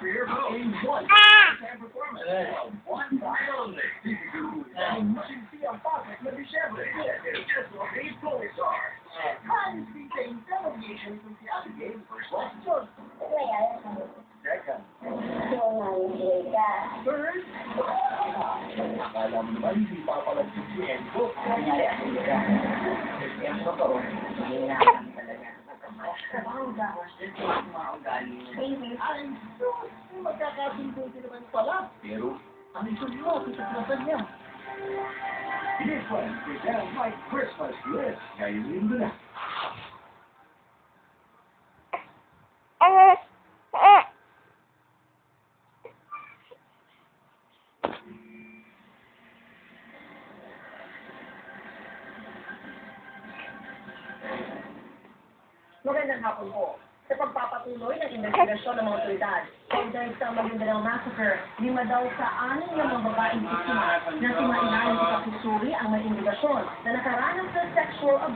for your vote in one time performance. One time only. Ang musisi ang pasok na Disyembre. Just what they told are. Consistent delegation from the Abigail first question. Second. Third. Akala mo naman hindi papalagsin si Enzo. Enzo ko. Magkakasundo din naman pala. Pero, ang isulit mo, pitaklasan niya. This one presents my Christmas list. Ngayon linggo na. Magandang hapon po. Sa pagpapatuloy ng investigasyon ng mga otoridad, kaugnay sa Maguindanao Massacre, 5 daw sa 6 ng mga babaeng biktima na sumailalim sa pagsusuri ang may investigasyon na nakaranas sa sexual abuse.